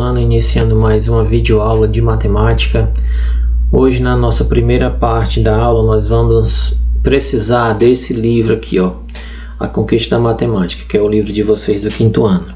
Quintuano, iniciando mais uma videoaula de matemática. Hoje, na nossa primeira parte da aula, nós vamos precisar desse livro aqui, ó, A Conquista da Matemática, que é o livro de vocês do quinto ano.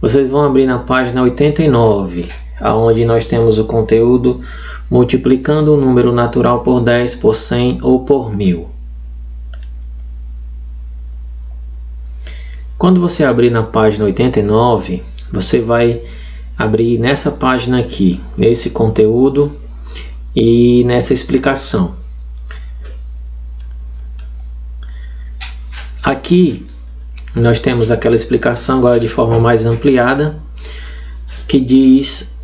Vocês vão abrir na página 89, onde nós temos o conteúdo multiplicando o número natural por 10, por 100 ou por 1000. Quando você abrir na página 89, você vai abrir nessa página aqui, nesse conteúdo e nessa explicação. Aqui nós temos aquela explicação agora de forma mais ampliada, que diz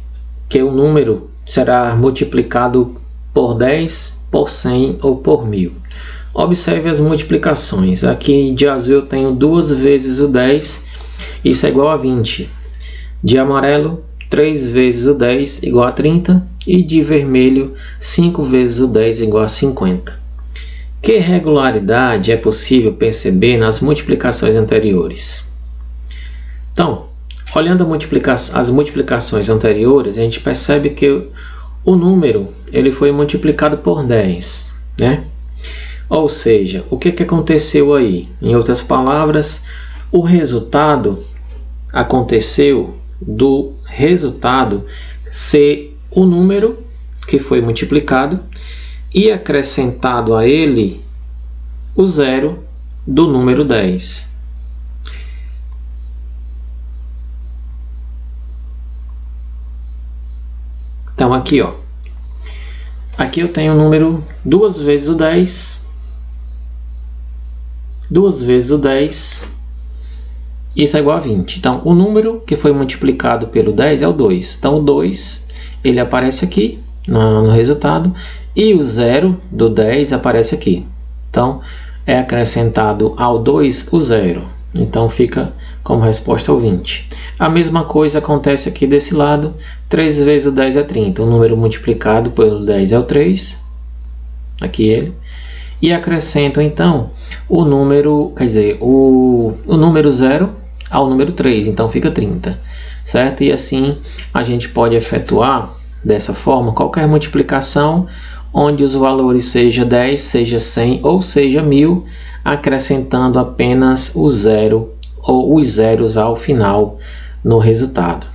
que o número será multiplicado por 10, por 100 ou por 1000. Observe as multiplicações. Aqui de azul eu tenho 2 vezes o 10, isso é igual a 20. De amarelo, 3 vezes o 10 igual a 30. E de vermelho, 5 vezes o 10 igual a 50. Que regularidade é possível perceber nas multiplicações anteriores? Então, olhando as multiplicações anteriores, a gente percebe que o número ele foi multiplicado por 10, né? Ou seja, o que aconteceu aí? Em outras palavras, o resultado aconteceu do resultado ser o número que foi multiplicado e acrescentado a ele o zero do número 10. Então aqui, ó. Aqui eu tenho o número 2 vezes o 10. 2 vezes o 10, isso é igual a 20. Então, o número que foi multiplicado pelo 10 é o 2. Então, o 2, ele aparece aqui no resultado, e o 0 do 10 aparece aqui. Então, é acrescentado ao 2 o 0. Então, fica como resposta o 20. A mesma coisa acontece aqui desse lado. 3 vezes o 10 é 30. O número multiplicado pelo 10 é o 3. Aqui ele. E acrescento então o número, quer dizer, o número 0 ao número 3, então fica 30, certo? E assim a gente pode efetuar dessa forma qualquer multiplicação onde os valores seja 10, seja 100 ou seja 1000, acrescentando apenas o 0 ou os zeros ao final no resultado.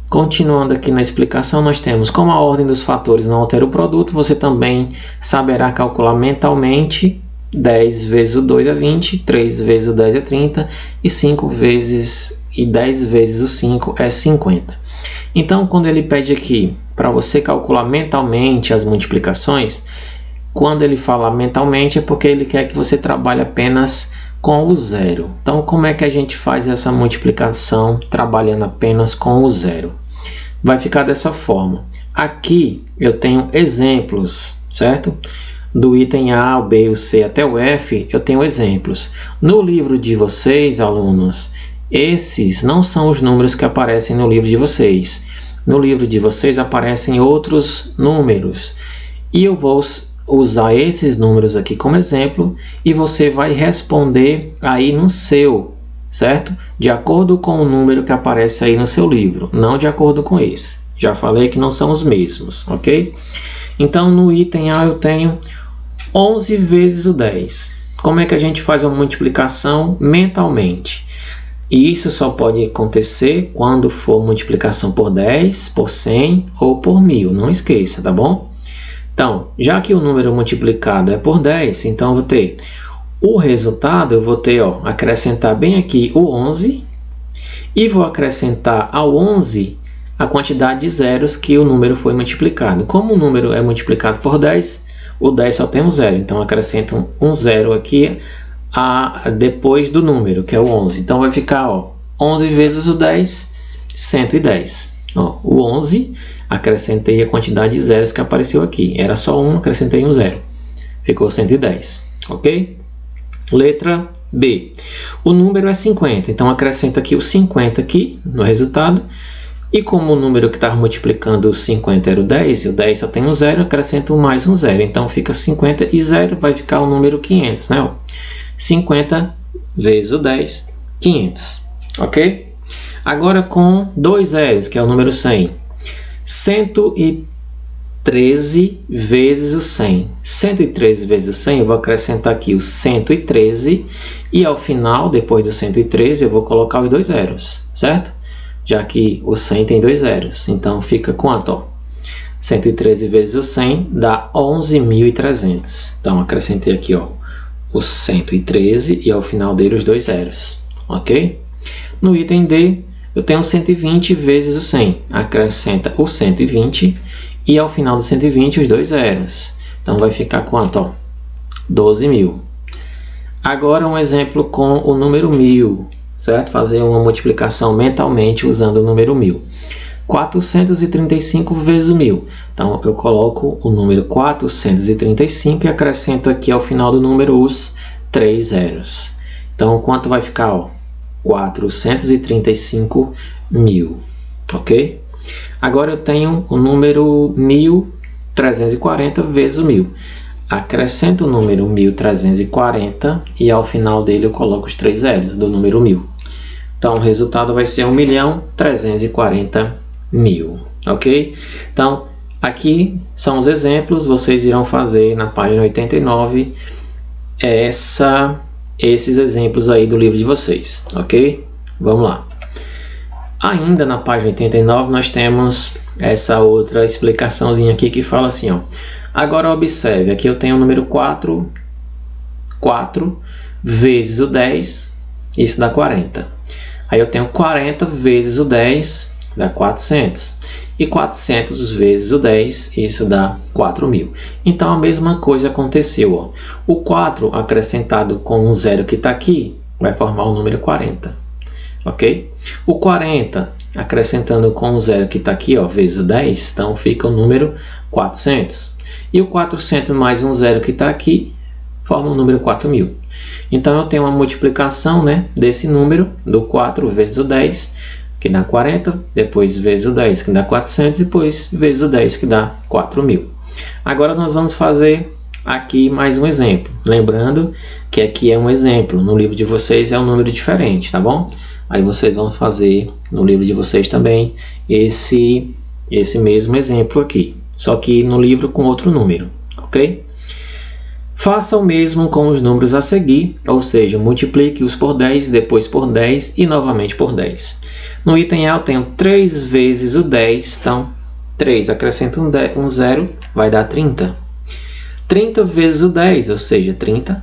Continuando aqui na explicação, nós temos, como a ordem dos fatores não altera o produto, você também saberá calcular mentalmente 10 vezes o 2 é 20, 3 vezes o 10 é 30 e 5 vezes e 10 vezes o 5 é 50. Então, quando ele pede aqui para você calcular mentalmente as multiplicações, quando ele fala mentalmente é porque ele quer que você trabalhe apenas com o zero. Então, como é que a gente faz essa multiplicação trabalhando apenas com o zero? Vai ficar dessa forma. Aqui eu tenho exemplos, certo? Do item A, o B, o C até o F, eu tenho exemplos. No livro de vocês, alunos, esses não são os números que aparecem no livro de vocês. No livro de vocês aparecem outros números. E eu vou usar esses números aqui como exemplo e você vai responder aí no seu, certo? De acordo com o número que aparece aí no seu livro, não de acordo com esse. Já falei que não são os mesmos, ok? Então, no item A eu tenho 11 vezes o 10. Como é que a gente faz uma multiplicação mentalmente? E isso só pode acontecer quando for multiplicação por 10, por 100 ou por 1000. Não esqueça, tá bom? Então, já que o número multiplicado é por 10, então eu vou ter o resultado, eu vou ter, ó, acrescentar bem aqui o 11 e vou acrescentar ao 11 a quantidade de zeros que o número foi multiplicado. Como o número é multiplicado por 10, o 10 só tem um zero, então acrescento um zero aqui depois do número, que é o 11. Então vai ficar, ó, 11 vezes o 10, 110. Ó, o 11, acrescentei a quantidade de zeros que apareceu aqui. Era só 1, acrescentei um zero. Ficou 110, ok? Letra B. O número é 50, então acrescenta aqui o 50 aqui no resultado. E como o número que estava multiplicando o 50 era o 10, e o 10 só tem um zero, acrescento mais um zero. Então fica 50 e 0, vai ficar o número 500, né? 50 vezes o 10, 500, ok? Agora com 2 zeros, que é o número 100. 113 vezes o 100. 113 vezes o 100, eu vou acrescentar aqui o 113. E ao final, depois do 113, eu vou colocar os 2 zeros, certo? Já que o 100 tem 2 zeros. Então, fica quanto? Ó? 113 vezes o 100 dá 11.300. Então, acrescentei aqui ó, o 113 e ao final dele os 2 zeros. Ok? No item D, eu tenho 120 vezes o 100. Acrescenta o 120 e ao final do 120 os 2 zeros. Então, vai ficar quanto? Ó? 12.000. Agora, um exemplo com o número 1000. Certo? Fazer uma multiplicação mentalmente usando o número 1000. 435 vezes o 1000. Então, eu coloco o número 435 e acrescento aqui ao final do número os 3 zeros. Então, quanto vai ficar? Ó? 435.000. Ok? Agora eu tenho o número 1340 vezes o 1000. Acrescento o número 1340 e ao final dele eu coloco os 3 zeros do número 1000. Então, o resultado vai ser 1.340.000, ok? Então, aqui são os exemplos, vocês irão fazer na página 89 esses exemplos aí do livro de vocês, ok? Vamos lá. Ainda na página 89 nós temos essa outra explicaçãozinha aqui que fala assim, ó. Agora observe, aqui eu tenho o número 4 vezes o 10, isso dá 40. Aí eu tenho 40 vezes o 10, dá 400. E 400 vezes o 10, isso dá 4.000. Então, a mesma coisa aconteceu. Ó. O 4 acrescentado com um zero que está aqui, vai formar o número 40. Ok? O 40 acrescentando com o zero que está aqui, ó, vezes o 10, então fica o número 400. E o 400 mais um zero que está aqui, forma o número 4.000. Então, eu tenho uma multiplicação, né, desse número, do 4 vezes o 10, que dá 40, depois vezes o 10, que dá 400, e depois vezes o 10, que dá 4.000. Agora, nós vamos fazer aqui mais um exemplo. Lembrando que aqui é um exemplo, no livro de vocês é um número diferente, tá bom? Aí vocês vão fazer no livro de vocês também esse mesmo exemplo aqui, só que no livro com outro número, ok? Faça o mesmo com os números a seguir, ou seja, multiplique-os por 10, depois por 10 e novamente por 10. No item A eu tenho 3 vezes o 10, então 3 acrescenta um zero, vai dar 30. 30 vezes o 10, ou seja, 30,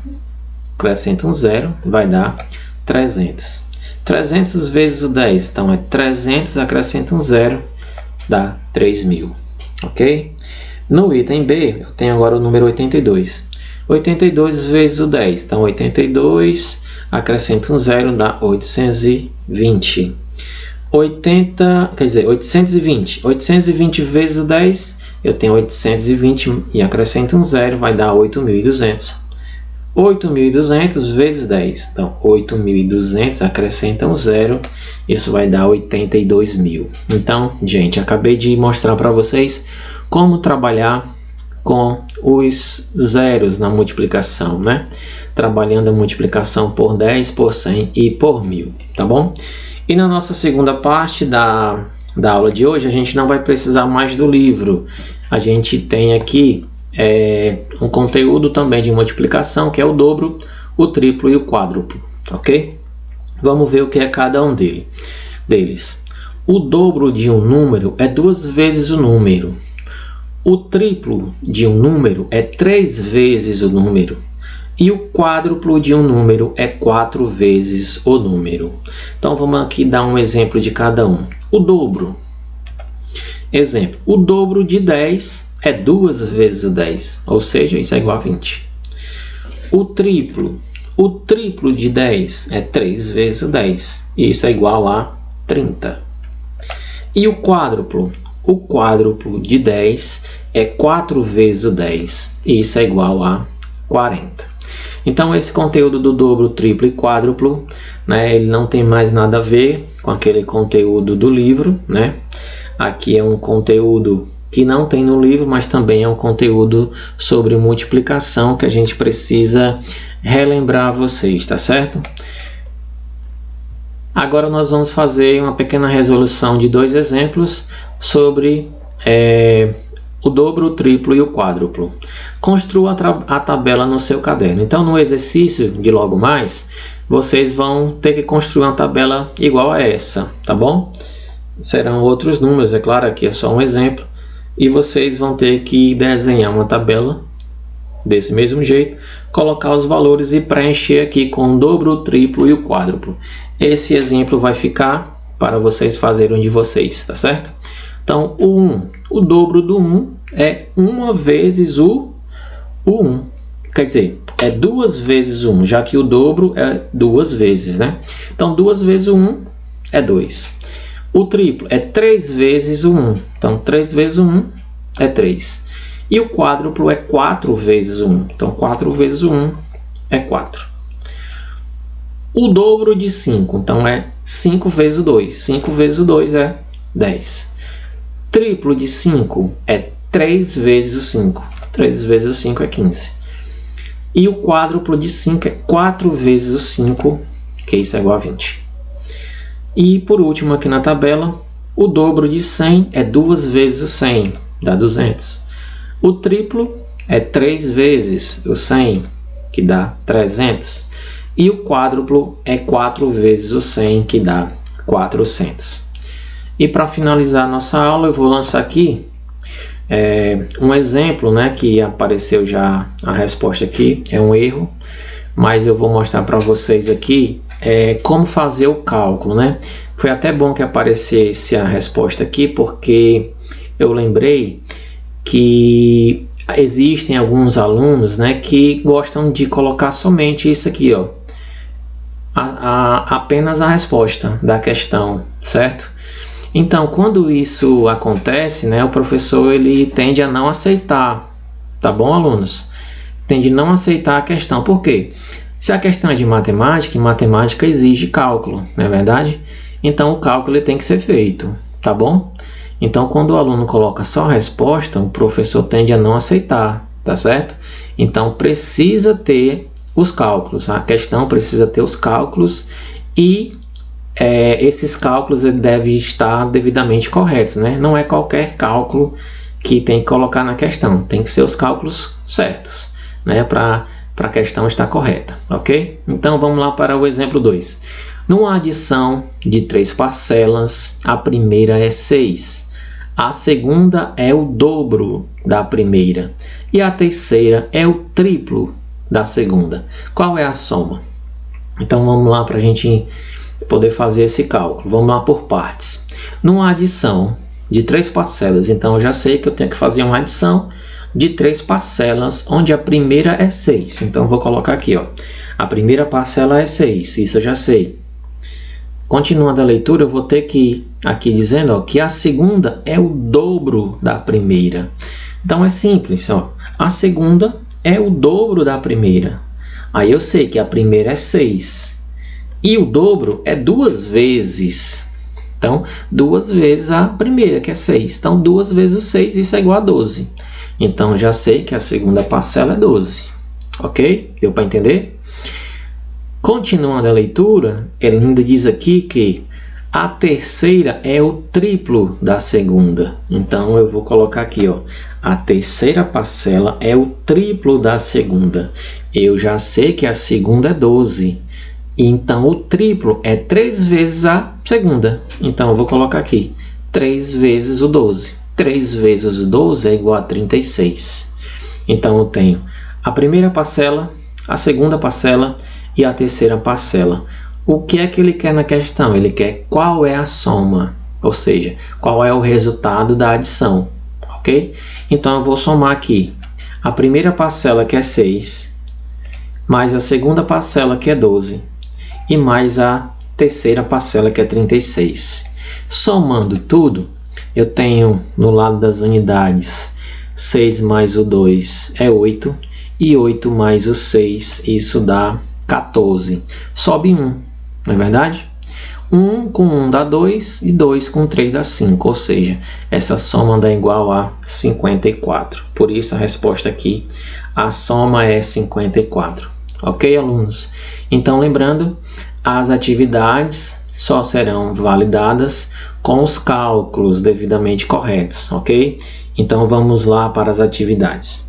acrescenta um zero, vai dar 300. 300 vezes o 10, então é 300, acrescenta um zero, dá 3.000. Ok? No item B, eu tenho agora o número 82. 82 vezes o 10, então 82, acrescenta um zero, dá 820. 820. 820 vezes o 10, eu tenho 820 e acrescento um zero, vai dar 8.200. 8.200 vezes 10, então 8.200, acrescenta um zero, isso vai dar 82.000. Então, gente, acabei de mostrar para vocês como trabalhar com os zeros na multiplicação, né? Trabalhando a multiplicação por 10, por 100 e por 1000, tá bom? E na nossa segunda parte da aula de hoje, a gente não vai precisar mais do livro. A gente tem aqui um conteúdo também de multiplicação, que é o dobro, o triplo e o quádruplo, ok? Vamos ver o que é cada um deles. O dobro de um número é 2 vezes o número. O triplo de um número é 3 vezes o número. E o quádruplo de um número é 4 vezes o número. Então, vamos aqui dar um exemplo de cada um. O dobro. Exemplo. O dobro de 10 é 2 vezes o 10. Ou seja, isso é igual a 20. O triplo. O triplo de 10 é 3 vezes o 10. E isso é igual a 30. E o quádruplo. O quádruplo de 10 é 4 vezes o 10, e isso é igual a 40. Então, esse conteúdo do dobro, triplo e quádruplo, né, ele não tem mais nada a ver com aquele conteúdo do livro, né? Aqui é um conteúdo que não tem no livro, mas também é um conteúdo sobre multiplicação que a gente precisa relembrar a vocês, tá certo? Agora nós vamos fazer uma pequena resolução de dois exemplos sobre o dobro, o triplo e o quádruplo. Construa a tabela no seu caderno. Então, no exercício de logo mais, vocês vão ter que construir uma tabela igual a essa, tá bom? Serão outros números, é claro, aqui é só um exemplo. E vocês vão ter que desenhar uma tabela desse mesmo jeito, colocar os valores e preencher aqui com o dobro, o triplo e o quádruplo. Esse exemplo vai ficar para vocês fazerem de vocês, tá certo? Então, o 1, o dobro do 1 é 1 vezes o 1. Quer dizer, é 2 vezes 1, já que o dobro é 2 vezes, né? Então, 2 vezes o 1 é 2. O triplo é 3 vezes o 1. Então, 3 vezes o 1 é 3. E o quádruplo é 4 vezes o 1. Então, 4 vezes o 1 é 4. O dobro de 5. Então, é 5 vezes o 2. 5 vezes o 2 é 10. Triplo de 5 é 3 vezes o 5. 3 vezes o 5 é 15. E o quádruplo de 5 é 4 vezes o 5, que isso é igual a 20. E, por último, aqui na tabela, o dobro de 100 é 2 vezes o 100, dá 200. O triplo é 3 vezes o 100, que dá 300. E o quádruplo é 4 vezes o 100, que dá 400. E para finalizar nossa aula, eu vou lançar aqui um exemplo, né, que apareceu já a resposta aqui, é um erro, mas eu vou mostrar para vocês aqui como fazer o cálculo, né? Foi até bom que aparecesse a resposta aqui, porque eu lembrei que existem alguns alunos, né, que gostam de colocar somente isso aqui, ó, apenas a resposta da questão, certo? Então, quando isso acontece, né, o professor ele tende a não aceitar, tá bom, alunos? Tende a não aceitar a questão. Por quê? Se a questão é de matemática, e matemática exige cálculo, não é verdade? Então, o cálculo ele tem que ser feito, tá bom? Então, quando o aluno coloca só a resposta, o professor tende a não aceitar, tá certo? Então, precisa ter os cálculos, a questão precisa ter os cálculos e esses cálculos devem estar devidamente corretos, né? Não é qualquer cálculo que tem que colocar na questão, tem que ser os cálculos certos, né? Para a questão estar correta, ok? Então, vamos lá para o exemplo 2. Numa adição de 3 parcelas, a primeira é 6, a segunda é o dobro da primeira e a terceira é o triplo da segunda. Qual é a soma? Então, vamos lá para a gente poder fazer esse cálculo. Vamos lá por partes. Numa adição de 3 parcelas, então eu já sei que eu tenho que fazer uma adição de 3 parcelas, onde a primeira é 6. Então, eu vou colocar aqui, ó, a primeira parcela é 6, isso eu já sei. Continuando a leitura, eu vou ter que ir aqui dizendo, ó, que a segunda é o dobro da primeira. Então, é simples, ó, a segunda é o dobro da primeira. Aí eu sei que a primeira é 6. E o dobro é 2 vezes. Então, 2 vezes a primeira, que é 6. Então, 2 vezes o 6, isso é igual a 12. Então, eu já sei que a segunda parcela é 12. Ok? Deu para entender? Continuando a leitura, ele ainda diz aqui que a terceira é o triplo da segunda. Então, eu vou colocar aqui, ó, a terceira parcela é o triplo da segunda. Eu já sei que a segunda é 12. Então, o triplo é 3 vezes a segunda. Então, eu vou colocar aqui 3 vezes o 12. 3 vezes o 12 é igual a 36. Então, eu tenho a primeira parcela, a segunda parcela e a terceira parcela. O que é que ele quer na questão? Ele quer qual é a soma, ou seja, qual é o resultado da adição. Ok? Então, eu vou somar aqui a primeira parcela, que é 6, mais a segunda parcela, que é 12. E mais a terceira parcela, que é 36. Somando tudo, eu tenho no lado das unidades 6 mais o 2 é 8. E 8 mais o 6, isso dá 14. Sobe 1, não é verdade? 1 com 1 dá 2 e 2 com 3 dá 5. Ou seja, essa soma dá igual a 54. Por isso a resposta aqui, a soma é 54. Ok, alunos? Então, lembrando, as atividades só serão validadas com os cálculos devidamente corretos, ok? Então vamos lá para as atividades.